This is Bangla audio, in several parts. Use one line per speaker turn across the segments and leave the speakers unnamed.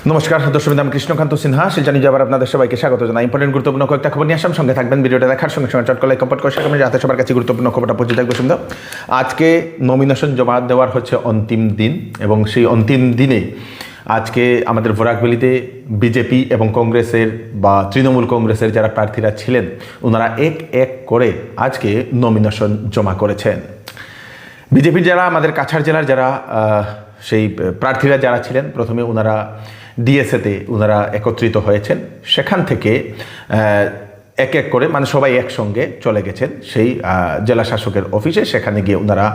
নমস্কার দর্শক, আমি কৃষ্ণকান্ত সিনহা শিলচর নিউজে আবার আপনাদের সবাইকে স্বাগত জানাই। ইম্পর্টেন্ট গুরুত্বপূর্ণ কয়েকটা খবর নিয়ে আসাম, সঙ্গে থাকবেন। ভিডিওটা দেখার সঙ্গে সঙ্গে চটকলে কম্পোর্ট করে সেখানে যাতে সবার কাছে গুরুত্বপূর্ণ খবরটা পৌঁছে থাকবে। সুন্দর, আজকে নমিনেশন জমা দেওয়ার হচ্ছে অন্তিম দিন, এবং সেই অন্তিম দিনে আজকে আমাদের ভোরাকভ্যালিতে বিজেপি এবং কংগ্রেসের বা তৃণমূল কংগ্রেসের যারা প্রার্থীরা ছিলেন, ওনারা এক এক করে আজকে নমিনেশন জমা করেছেন। বিজেপির যারা আমাদের কাছাড় জেলার যারা সেই প্রার্থীরা যারা ছিলেন, প্রথমে ওনারা ডিএসএতে ওনারা একত্রিত হয়েছেন। সেখান থেকে এক এক করে মানে সবাই একসঙ্গে চলে গেছেন সেই জেলা শাসকের অফিসে। সেখানে গিয়ে ওনারা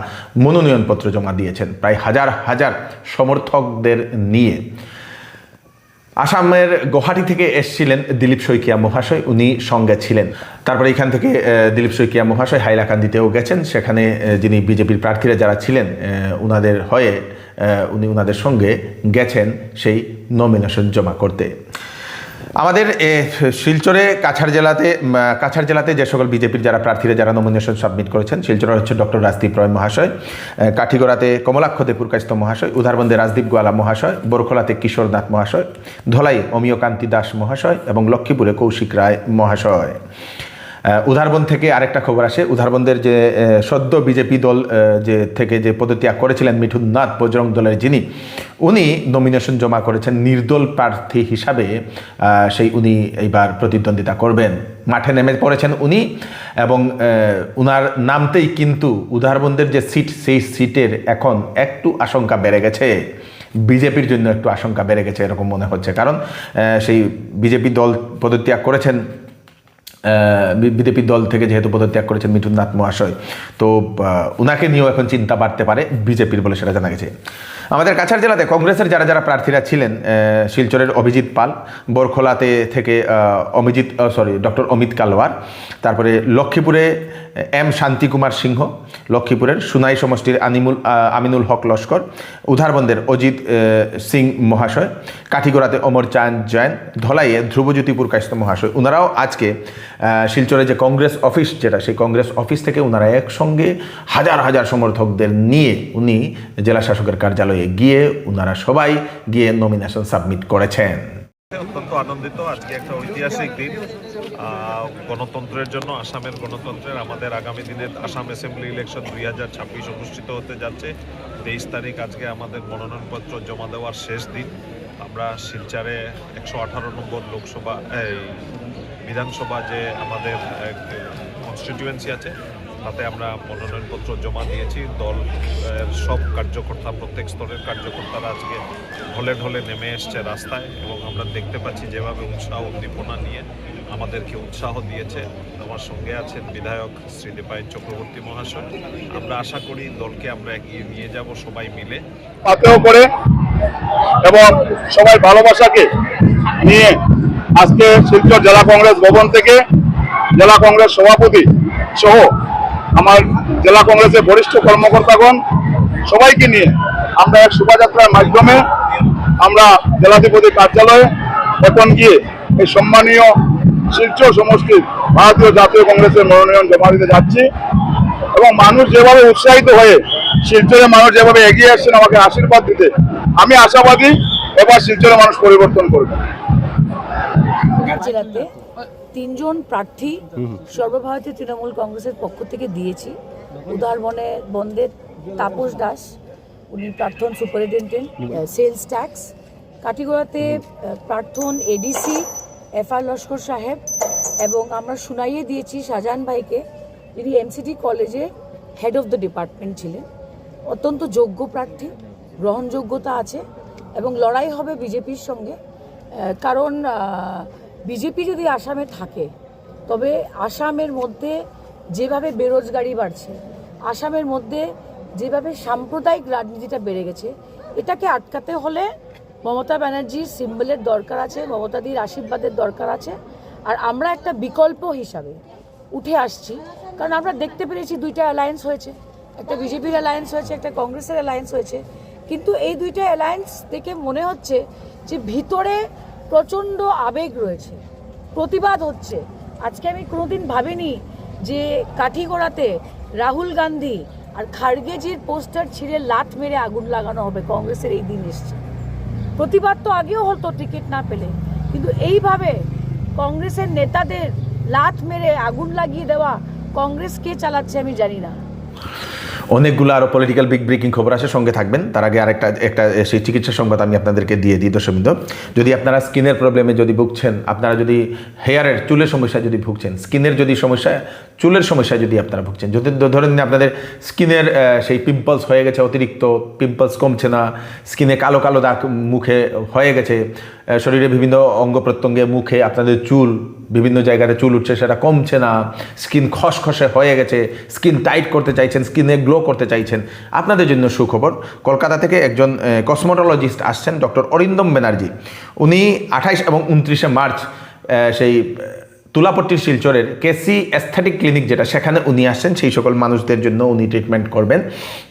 মনোনয়নপত্র জমা দিয়েছেন প্রায় হাজার হাজার সমর্থকদের নিয়ে। আসামের গুয়াহাটি থেকে এসেছিলেন দিলীপ শইকিয়া মহাশয়, উনি সঙ্গে ছিলেন। তারপরে এখান থেকে দিলীপ শইকিয়া মহাশয় হাইলাকান্দিতেও গেছেন। সেখানে যিনি বিজেপির প্রার্থীরা যারা ছিলেন ওনাদের হয়ে উনি ওনাদের সঙ্গে গেছেন সেই নমিনেশন জমা করতে। আমাদের শিলচরে কাছাড় জেলাতে যে সকল বিজেপির যারা প্রার্থীরা যারা নমিনেশন সাবমিট করেছেন, শিলচরে হচ্ছে ডক্টর রাজদীপ রয় মহাশয়, কাঠিগড়াতে কমলাক্ষ দেপুরকাস্ত মহাশয়, উধারবন্দে রাজদীপ গোয়ালা মহাশয়, বরখোলাতে কিশোর নাথ মহাশয়, ধলাই অমিয় কান্তি দাস মহাশয় এবং লক্ষ্মীপুরে কৌশিক রায় মহাশয়। উধারবন্দ থেকে আরেকটা খবর আসে, উধারবন্দের যে সদ্য বিজেপি দল যে পদত্যাগ করেছিলেন মিঠুন নাথ, বজরং দলের যিনি, উনি নমিনেশন জমা করেছেন নির্দল প্রার্থী হিসাবে। উনি এইবার প্রতিদ্বন্দ্বিতা করবেন, মাঠে নেমে পড়েছেন উনি। এবং উনার নামতেই কিন্তু উধারবন্দের যে সিট, সেই সিটের এখন একটু আশঙ্কা বেড়ে গেছে, বিজেপির জন্য একটু আশঙ্কা বেড়ে গেছে এরকম মনে হচ্ছে। কারণ সেই বিজেপি দল পদত্যাগ করেছেন, বিজেপি দল থেকে যেহেতু পদত্যাগ করেছেন মিঠুন নাথ মহাশয়, তো উনাকে নিয়েও এখন চিন্তা বাড়তে পারে বিজেপির বলে সেটা জানা গেছে। আমাদের কাছাড় জেলাতে কংগ্রেসের যারা প্রার্থীরা ছিলেন, শিলচরের অভিজিৎ পাল, বরখোলাতে থেকে ডক্টর অমিত কালওয়ার, তারপরে লক্ষ্মীপুরে এম শান্তি কুমার সিংহ, লক্ষ্মীপুরের সুনাই সমষ্টির আমিনুল হক লস্কর, উধারবন্দের অজিত সিং মহাশয়, কাঠিগড়াতে অমর চাঁদ জৈন, ধলাইয়ে ধ্রুবজ্যোতি পুরকাস্ত মহাশয়, ওনারাও আজকে শিলচরে যে কংগ্রেস অফিস যেটা, সেই কংগ্রেস অফিস থেকে ওনারা একসঙ্গে হাজার হাজার সমর্থকদের নিয়ে উনি জেলা শাসকের কার্যালয়ে গিয়ে ওনারা সবাই গিয়ে নমিনেশন সাবমিট করেছেন।
অত্যন্ত আনন্দিত। আজকে একটা ঐতিহাসিক দিন গণতন্ত্রের জন্য, আসামের গণতন্ত্রের। আমাদের আগামী দিনের আসাম অ্যাসেম্বলি ইলেকশন 2026 অনুষ্ঠিত হতে যাচ্ছে। 23 তারিখ আজকে আমাদের মনোনয়নপত্র জমা দেওয়ার শেষ দিন। আমরা শিলচরে 118 নম্বর লোকসভা বিধানসভা যে আমাদের কনস্টিটিউয়েন্সি আছে, তাতে আমরা মনোনয়নপত্র জমা দিয়েছি। দল সব কার্যকর্তা, প্রত্যেক স্তরের কার্যকর্তারা আজকে ঢলে ঢলে নেমে এসছে রাস্তায়, এবং আমরা দেখতে পাচ্ছি যেভাবে উৎসাহ উদ্দীপনা নিয়ে আমাদেরকে উৎসাহ দিয়েছে। আমার সঙ্গে আছেন বিধায়ক শ্রী দীপায়ন চক্রবর্তী মহাশয়। আমরা আশা করি দলকে আমরা এগিয়ে নিয়ে যাব সবাই মিলে
পাতেও করে, এবং সবাই ভালোবাসাকে নিয়ে আজকে শিলচর জেলা কংগ্রেস ভবন থেকে জেলা কংগ্রেস সভাপতি সহ আমার জেলা কংগ্রেসের বরিষ্ঠ কর্মকর্তাগণ সবাইকে নিয়ে আমরা এক শোভাযাত্রার মাধ্যমে আমরা জেলাধিপতি কার্যালয়ে এখন গিয়ে এই সম্মানীয় শিলচর সমষ্টির ভারতীয় জাতীয় কংগ্রেসের মনোনয়ন জমা দিতে যাচ্ছি। এবং মানুষ যেভাবে উৎসাহিত হয়ে, শিলচরের মানুষ যেভাবে এগিয়ে আসছেন আমাকে আশীর্বাদ দিতে, আমি আশাবাদী এবার শিলচরের মানুষ পরিবর্তন করবে।
জেলাতে 3 জন প্রার্থী সর্বভারতীয় তৃণমূল কংগ্রেসের পক্ষ থেকে দিয়েছি। উধারবন্দের তাপস দাস, উনি প্রাক্তন সুপারিনটেন্ডেন্ট সেলস ট্যাক্স। কাঠিগড়াতে প্রাক্তন এডিসি এফআর লস্কর সাহেব, এবং আমরা সুনাইয়ে দিয়েছি শাহজাহান ভাইকে, যিনি এমসিটি কলেজে হেড অফ দ্য ডিপার্টমেন্ট ছিলেন। অত্যন্ত যোগ্য প্রার্থী, গ্রহণযোগ্যতা আছে, এবং লড়াই হবে বিজেপির সঙ্গে। কারণ বিজেপি যদি আসামে থাকে, তবে আসামের মধ্যে যেভাবে বেরোজগারি বাড়ছে, আসামের মধ্যে যেভাবে সাম্প্রদায়িক রাজনীতিটা বেড়ে গেছে, এটাকে আটকাতে হলে মমতা ব্যানার্জির সিম্বলের দরকার আছে, মমতাদির আশীর্বাদের দরকার আছে। আর আমরা একটা বিকল্প হিসাবে উঠে আসছি, কারণ আমরা দেখতে পেরেছি 2টা অ্যালায়েন্স হয়েছে, একটা বিজেপির অ্যালায়েন্স হয়েছে, একটা কংগ্রেসের অ্যালায়েন্স হয়েছে। কিন্তু এই 2টা অ্যালায়েন্স থেকে মনে হচ্ছে যে ভিতরে প্রচণ্ড আবেগ রয়েছে, প্রতিবাদ হচ্ছে। আজকে আমি কোনোদিন ভাবিনি যে কাঠিগড়াতে রাহুল গান্ধী আর খার্গেজির পোস্টার ছিঁড়ে লাথ মেরে আগুন লাগানো হবে, কংগ্রেসের এই দিন এসছে। প্রতিবাদ তো আগেও হতো টিকিট না পেলে, কিন্তু এইভাবে কংগ্রেসের নেতাদের লাথ মেরে আগুন লাগিয়ে দেওয়া কংগ্রেস কে চালাচ্ছে আমি জানি না।
অনেকগুলো আরও পলিটিক্যাল বিগ ব্রেকিং খবর আসে, সঙ্গে থাকবেন। তার আগে একটা সেই চিকিৎসা সংবাদ আমি আপনাদেরকে দিয়ে দিই দর্শকবৃন্দ। যদি আপনারা স্কিনের প্রবলেমে যদি ভুগছেন, আপনারা যদি হেয়ারের চুলের সমস্যায় যদি ভুগছেন, স্কিনের যদি সমস্যা, চুলের সমস্যায় যদি আপনারা ভুগছেন, যদি ধরেন আপনাদের স্কিনের সেই পিম্পলস হয়ে গেছে, অতিরিক্ত পিম্পলস কমছে না, স্কিনে কালো কালো দাগ মুখে হয়ে গেছে, শরীরে বিভিন্ন অঙ্গ প্রত্যঙ্গে মুখে আপনাদের চুল বিভিন্ন জায়গাতে চুল উঠছে, সেটা কমছে না, স্কিন খসখসে হয়ে গেছে, স্কিন টাইট করতে চাইছেন, স্কিনে গ্লো করতে চাইছেন, আপনাদের জন্য সুখবর। কলকাতা থেকে একজন কসমোটোলজিস্ট আসছেন, ডক্টর অরিন্দম ব্যানার্জি। উনি 28 এবং 29শে মার্চ সেই তুলাপট্টির শিলচরের কেসি অ্যাস্থেটিক ক্লিনিক যেটা, সেখানে উনি আসছেন। সেই সকল মানুষদের জন্য উনি ট্রিটমেন্ট করবেন।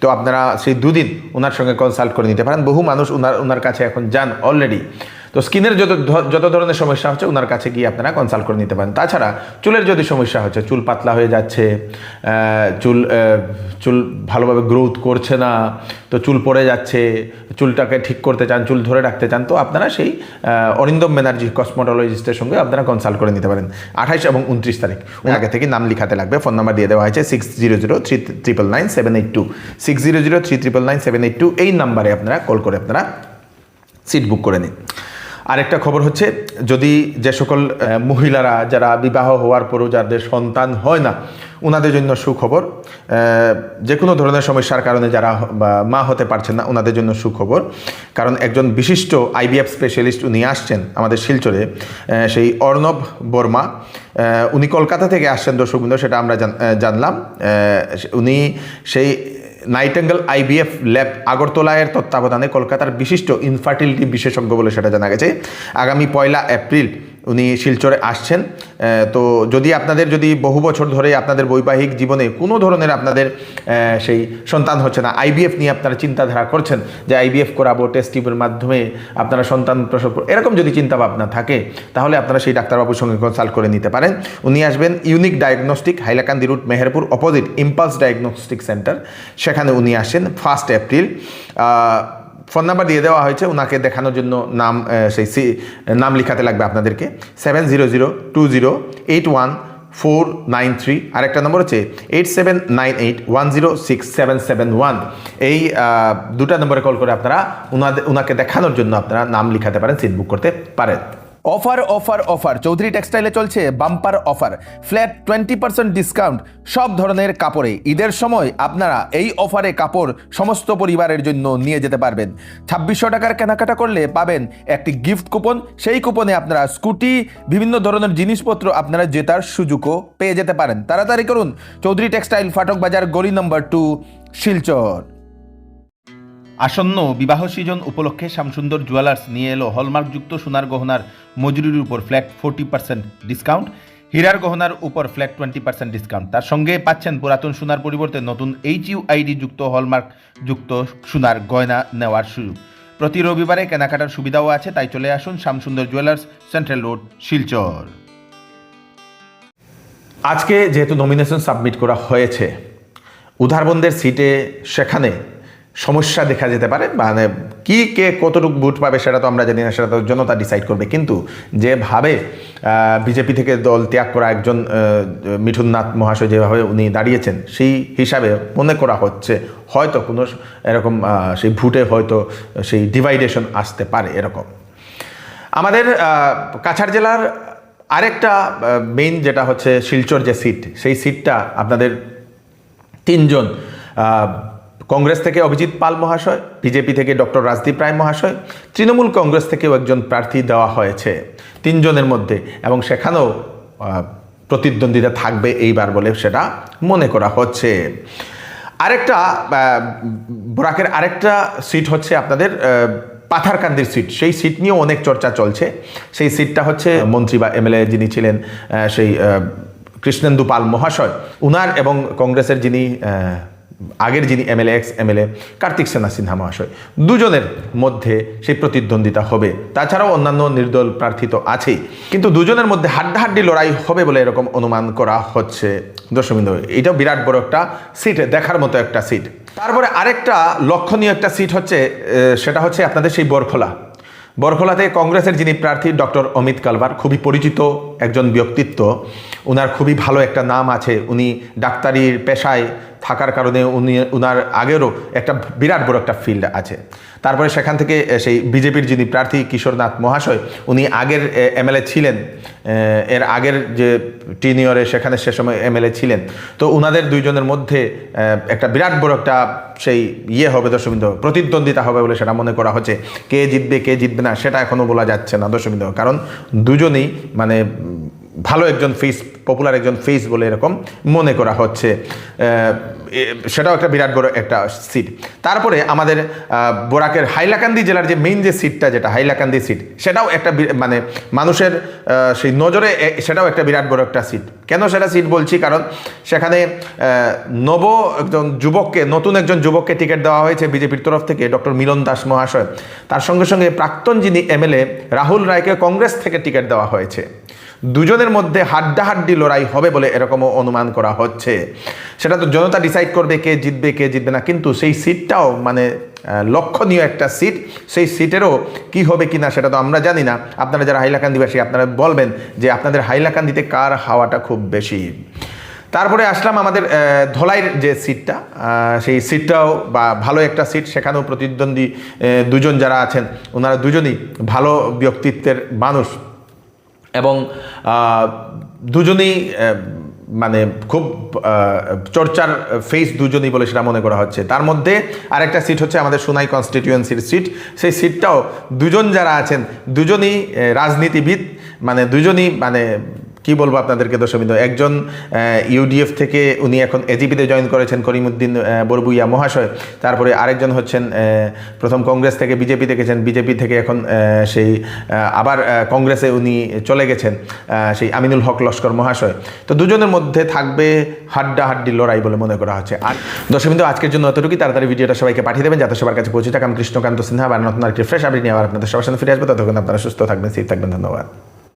তো আপনারা সেই দুদিন ওনার সঙ্গে কনসাল্ট করে নিতে পারেন। বহু মানুষ ওনার কাছে এখন যান অলরেডি। তো স্কিনের যত ধরনের সমস্যা হচ্ছে ওনার কাছে গিয়ে আপনারা কনসাল্ট করে নিতে পারেন। তাছাড়া চুলের যদি সমস্যা হচ্ছে, চুল পাতলা হয়ে যাচ্ছে, চুল ভালোভাবে গ্রোথ করছে না, তো চুল পড়ে যাচ্ছে, চুলটাকে ঠিক করতে চান, চুল ধরে রাখতে চান, তো আপনারা সেই অরিন্দম ব্যানার্জি কসমোটোলজিস্টের সঙ্গে আপনারা কনসাল্ট করে নিতে পারেন। 28 এবং 29 তারিখ আগে থেকে নাম লিখাতে লাগবে। ফোন নাম্বার দিয়ে দেওয়া হয়েছে 6003999782, 6003999782। এই নাম্বারে আপনারা কল করে আপনারা সিট বুক করে নিন। আরেকটা খবর হচ্ছে, যদি যে সকল মহিলারা যারা বিবাহ হওয়ার পরও যাদের সন্তান হয় না, ওনাদের জন্য সুখবর। যে কোনো ধরনের সমস্যার কারণে যারা মা হতে পারছেন না, ওনাদের জন্য সুখবর। কারণ একজন বিশিষ্ট IVF স্পেশালিস্ট উনি আসছেন আমাদের শিলচরে, সেই অর্ণব বর্মা। উনি কলকাতা থেকে আসছেন দর্শকবৃন্দ, সেটা আমরা জানলাম। উনি সেই নাইটেঙ্গেল IVF ল্যাব আগরতলায়ের তত্ত্বাবধানে কলকাতার বিশিষ্ট ইনফার্টিলিটি বিশেষজ্ঞ বলে সেটা জানা গেছে। আগামী 1 এপ্রিল উনি শিলচরে আসছেন। তো যদি বহু বছর ধরে আপনাদের বৈবাহিক জীবনে কোনো ধরনের আপনাদের সেই সন্তান হচ্ছে না, IVF নিয়ে আপনারা চিন্তাধারা করছেন যে IVF করাবো, টেস্ট টিউবের মাধ্যমে আপনারা সন্তান প্রসব, এরকম যদি চিন্তা ভাবনা থাকে, তাহলে আপনারা সেই ডাক্তারবাবুর সঙ্গে কনসাল্ট করে নিতে পারেন। উনি আসবেন unique diagnostic, Hailakandi route, Meherpur, opposite Impulse diagnostic centre, সেখানে উনি আসেন 1 এপ্রিল। ফোন নাম্বার দিয়ে দেওয়া হয়েছে, ওনাকে দেখানোর জন্য নাম লিখাতে লাগবে আপনাদেরকে 7002081493। আরেকটা নম্বর হচ্ছে 8798106771। এই দুটা নম্বরে কল করে আপনারা ওনাকে দেখানোর জন্য আপনারা নাম লিখাতে পারেন, সিট বুক করতে পারেন। অফার অফার অফার চৌধুরী টেক্সটাইলে চলছে বাম্পার অফার, ফ্ল্যাট 20% ডিসকাউন্ট সব ধরনের কাপড়ে। ঈদের সময় আপনারা এই অফারে কাপড় সমস্ত পরিবারের জন্য নিয়ে যেতে পারবেন। 2600 টাকার কেনাকাটা করলে পাবেন একটি গিফট কুপন। সেই কুপনে আপনারা স্কুটি, বিভিন্ন ধরনের জিনিসপত্র আপনারা জেতার সুযোগও পেয়ে যেতে পারেন। তাড়াতাড়ি করুন, চৌধুরী টেক্সটাইল, ফাটক বাজার, গলি নম্বর 2, শিলচর। আসন্ন বিবাহ সিজন উপলক্ষে শ্যামসুন্দর জুয়েলার্স নিয়ে এলো হলমার্কযুক্ত সোনার গহনার মজুরির উপর ফ্ল্যাট 40% ডিসকাউন্ট, হীরার গহনার উপর ফ্ল্যাট 20% ডিসকাউন্ট। তার সঙ্গে পাচ্ছেন পুরাতন সোনার পরিবর্তে নতুন HUID যুক্ত হলমার্কযুক্ত সোনার গয়না নেওয়ার সুযোগ। প্রতি রবিবারে কেনাকাটার সুবিধাও আছে, তাই চলে আসুন Shyamsundar jewellers, central road, Silchar. আজকে যেহেতু নমিনেশন সাবমিট করা হয়েছে, উধারবন্দের সিটে সেখানে সমস্যা দেখা যেতে পারে, মানে কে কতটুকু ভোট পাবে সেটা তো আমরা জানি না, সেটা তো জনতা ডিসাইড করবে। কিন্তু যেভাবে বিজেপি থেকে দল ত্যাগ করা একজন মিঠুননাথ মহাশয় যেভাবে উনি দাঁড়িয়েছেন, সেই হিসাবে মনে করা হচ্ছে হয়তো কোনো এরকম সেই ভোটে হয়তো সেই ডিভাইডেশন আসতে পারে এরকম। আমাদের কাছাড় জেলার আরেকটা মেইন যেটা হচ্ছে শিলচর যে সিট, সেই সিটটা আপনাদের 3 জন, কংগ্রেস থেকে অভিজিৎ পাল মহাশয়, বিজেপি থেকে ডক্টর রাজদীপ রায় মহাশয়, তৃণমূল কংগ্রেস থেকেও একজন প্রার্থী দেওয়া হয়েছে 3 জনের মধ্যে, এবং সেখানেও প্রতিদ্বন্দ্বিতা থাকবে এইবার বলে সেটা মনে করা হচ্ছে। আরেকটা বরাকের আরেকটা সিট হচ্ছে আপনাদের পাথারকান্দির সিট। সেই সিট নিয়েও অনেক চর্চা চলছে। সেই সিটটা হচ্ছে মন্ত্রী বা MLA যিনি ছিলেন সেই কৃষ্ণেন্দু পাল মহাশয়, উনার এবং কংগ্রেসের যিনি আগের যিনি এক্স এমএলএ কার্তিক সেনা সিনহা মহাশয়, দুজনের মধ্যে সেই প্রতিদ্বন্দ্বিতা হবে। তাছাড়াও অন্যান্য নির্দল প্রার্থী তো আছেই, কিন্তু দুজনের মধ্যে হাড্ডাহাড্ডি লড়াই হবে বলে এরকম অনুমান করা হচ্ছে। দর্শকবৃন্দ, এটাও বিরাট বড় একটা সিট, দেখার মতো একটা সিট। তারপরে আরেকটা লক্ষণীয় একটা সিট হচ্ছে, সেটা হচ্ছে আপনাদের সেই বরখোলা। বরখলাতে কংগ্রেসের যিনি প্রার্থী ডক্টর অমিত কালভার, খুবই পরিচিত একজন ব্যক্তিত্ব। উনার খুবই ভালো একটা নাম আছে। উনি ডাক্তারির পেশায় থাকার কারণে উনার আগেরও একটা বিরাট বড় একটা ফিল্ড আছে। তারপরে সেখান থেকে সেই বিজেপির যিনি প্রার্থী কিশোরনাথ মহাশয়, উনি আগের এমএলএ ছিলেন, এর আগের যে টিনিয়রে সেখানে সে সময় এমএলএ ছিলেন। তো উনাদের দুইজনের মধ্যে একটা বিরাট বড় একটা সেই হবে দর্শকবৃন্দ, প্রতিদ্বন্দ্বিতা হবে বলে সেটা মনে করা হচ্ছে। কে জিতবে কে জিতবে না সেটা এখনও বলা যাচ্ছে না দর্শকবৃন্দ, কারণ দুজনেই মানে ভালো একজন ফেস, পপুলার একজন ফেস বলে এরকম মনে করা হচ্ছে। সেটাও একটা বিরাট বড় একটা সিট। তারপরে আমাদের বরাকের হাইলাকান্দি জেলার যে মেইন যে সিটটা, যেটা হাইলাকান্দি সিট, সেটাও একটা মানে মানুষের সেই নজরে সেটাও একটা বিরাট বড় একটা সিট। কেন সেটা সিট বলছি, কারণ সেখানে নতুন একজন যুবককে টিকিট দেওয়া হয়েছে বিজেপির তরফ থেকে, ডক্টর মিলন দাস মহাশয়। তার সঙ্গে সঙ্গে প্রাক্তন যিনি এমএলএ রাহুল রায়কে কংগ্রেস থেকে টিকিট দেওয়া হয়েছে। দুজনের মধ্যে হাড্ডাহাড্ডি লড়াই হবে বলে এরকমও অনুমান করা হচ্ছে। সেটা তো জনতা ডিসাইড করবে কে জিতবে কে জিতবে না, কিন্তু সেই সিটটাও মানে লক্ষণীয় একটা সিট। সেই সিটেরও কি হবে কি না সেটা তো আমরা জানি না। আপনারা যারা হাইলাকান্দিবাসী, আপনারা বলবেন যে আপনাদের হাইলাকান্দিতে কার হাওয়াটা খুব বেশি। তারপরে আসলাম আমাদের ধলাইয়ের যে সিটটা, সেই সিটটাও বা ভালো একটা সিট। সেখানেও প্রতিদ্বন্দ্বী দুজন যারা আছেন, ওনারা দুজনই ভালো ব্যক্তিত্বের মানুষ এবং দুজনেই মানে খুব চর্চার ফেস দুজনই বলে সেটা মনে করা হচ্ছে। তার মধ্যে আরেকটা সিট হচ্ছে আমাদের সোনাই কনস্টিটিউয়েন্সির সিট। সেই সিটটাও দুজন যারা আছেন দুজনই রাজনীতিবিদ, মানে দুজনই মানে কি বলবো আপনাদেরকে দর্শকবৃন্দ, একজন ইউডিএফ থেকে উনি এখন এজিপিতে জয়েন করেছেন করিমউদ্দিন বরবুইয়া মহাশয়। তারপরে আরেকজন হচ্ছেন প্রথম কংগ্রেস থেকে বিজেপিতে গেছেন, বিজেপি থেকে এখন সেই আবার কংগ্রেসে উনি চলে গেছেন, সেই আমিনুল হক লস্কর মহাশয়। তো দুজনের মধ্যে থাকবে হাড্ডাহাড্ডি লড়াই বলে মনে করা হচ্ছে। আর দর্শকবৃন্দ, আজকের জন্য এতটুকুই। তাড়াতাড়ি ভিডিওটা সবাইকে পাঠিয়ে দেবেন যাতে সবার কাছে পৌঁছে থাকে। আমি কৃষ্ণকান্ত সিনহা, আবার নতুন আরেকটি ফ্রেশ আপডেট নিয়ে আবার আপনাদের সবার সামনে ফিরে আসবো। ততক্ষণ আপনারা সুস্থ থাকবেন, সেফ থাকবেন। ধন্যবাদ।